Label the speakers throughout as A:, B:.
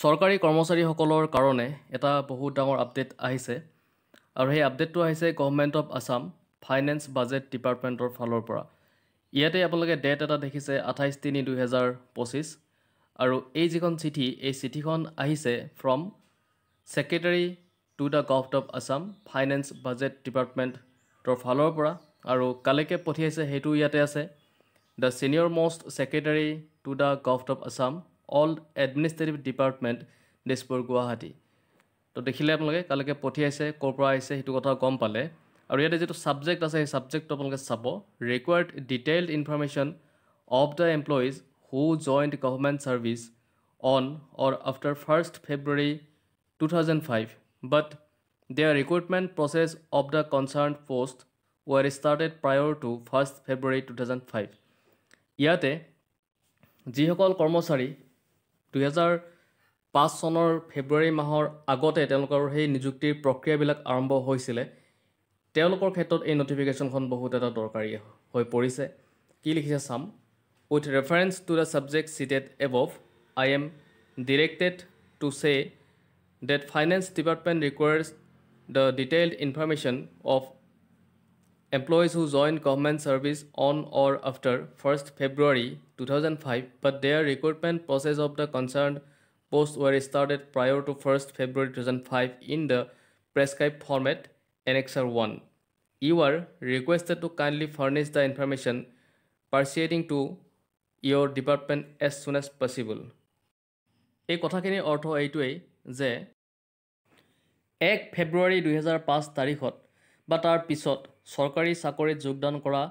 A: চৰকাৰী কৰ্মচাৰীসকলৰ কাৰণে এটা বহুত ডাঙৰ আপডেট আহিছে আৰু সেই আপডেটটো আহিছে government of Assam finance budget ডিপাৰ্টমেণ্টৰ ফালৰ পৰা। ইয়াতে আপোনালোকে ডেট এটা দেখিছে 28/3/2025 আৰু এই যিখন চিঠি এই চিঠিখন আহিছে from secretary to the government of Assam finance budget ডিপাৰ্টমেণ্টৰ ফালৰ পৰা আৰু কালৈকে পঠিয়াইছে সেইটো ইয়াতে আছে। The senior most secretary to the government of Assam all administrative department Dispur Guwahati. তো দেখিলে আপোনালোকে কালৈকে পঠিয়াইছে ক'ৰ পৰা আহিছে সেইটো কথা গম পালে। আৰু ইয়াতে যিটো ছাবজেক্ট আছে সেই ছাবজেক্টটো আপোনালোকে চাব, required detailed information of the employees who joined government service on or after 1st February 2005 but their recruitment process of the concerned post were started prior to 1st February 2005। ইয়াতে যিসকল কৰ্মচাৰী 2005 চনৰ ফেব্ৰুৱাৰী মাহৰ আগতে তেওঁলোকৰ সেই নিযুক্তিৰ প্ৰক্ৰিয়াবিলাক আৰম্ভ হৈছিলে, তেওঁলোকৰ ক্ষেত্ৰত এই নটিফিকেশ্যনখন বহুত এটা দৰকাৰী হৈ পৰিছে। কি লিখিছে চাম। With reference to the subject cheated above I am directed two চে date finance department ৰিকুৱাৰ্ছ the detailed information of employees who joined government service on or after 1st February 2005 but their recruitment process of the concerned post were started prior to 1st February 2005 in the prescribed format Annexure 1. You are requested to kindly furnish the information pertaining to your department as soon as possible. এই কথাখিনিৰ অৰ্থ এইটোৱেই যে 1 ফেব্ৰুৱাৰী 2005 তাৰিখত বা তাৰ পিছত চৰকাৰী চাকৰিত যোগদান কৰা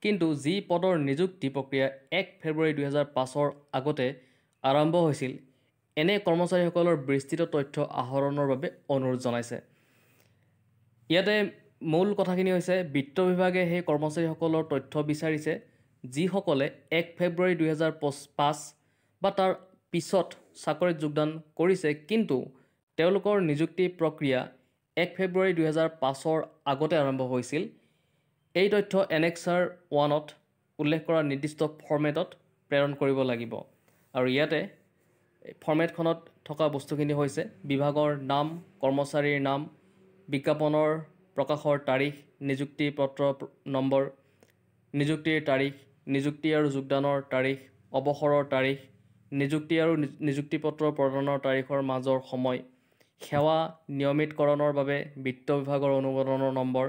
A: কিন্তু যি পদৰ নিযুক্তি প্ৰক্ৰিয়া 1 ফেব্ৰুৱাৰী 2005 আগতে আৰম্ভ হৈছিল, এনে কৰ্মচাৰীসকলৰ বিস্তৃত তথ্য আহৰণৰ বাবে অনুৰোধ জনাইছে। ইয়াতে মূল কথাখিনি হৈছে বিত্ত বিভাগে সেই কৰ্মচাৰীসকলৰ তথ্য বিচাৰিছে যিসকলে 1 ফেব্ৰুৱাৰী 2005 বা তাৰ পিছত চাকৰিত যোগদান কৰিছে কিন্তু তেওঁলোকৰ নিযুক্তি প্ৰক্ৰিয়া 1 ফেব্ৰুৱাৰী 2005 আগতে আৰম্ভ হৈছিল। এই তথ্য এনেক্সাৰ 1ত উল্লেখ কৰা নিৰ্দিষ্ট ফৰ্মেটত প্ৰেৰণ কৰিব লাগিব। আৰু ইয়াতে ফৰ্মেটখনত থকা বস্তুখিনি হৈছে বিভাগৰ নাম, কৰ্মচাৰীৰ নাম, বিজ্ঞাপনৰ প্ৰকাশৰ তাৰিখ, নিযুক্তি পত্ৰ নম্বৰ, নিযুক্তিৰ তাৰিখ, নিযুক্তি আৰু যোগদানৰ তাৰিখ, অৱসৰৰ তাৰিখ, নিযুক্তি আৰু নিযুক্তি পত্ৰ প্ৰদানৰ তাৰিখৰ মাজৰ সময়, সেৱা নিয়মিতকৰণৰ বাবে বিত্ত বিভাগৰ অনুমোদনৰ নম্বৰ,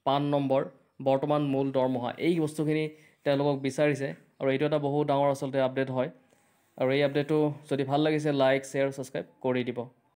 A: পান নম্বৰ, বৰ্তমান মূল দৰমহা, এই বস্তুখিনি তেওঁলোকক বিচাৰিছে। আৰু এইটো এটা বহুত ডাঙৰ আচলতে আপডেট হয়। আৰু এই আপডেটটো যদি ভাল লাগিছে লাইক, শ্বেয়াৰ, ছাবস্ক্ৰাইব কৰি দিব।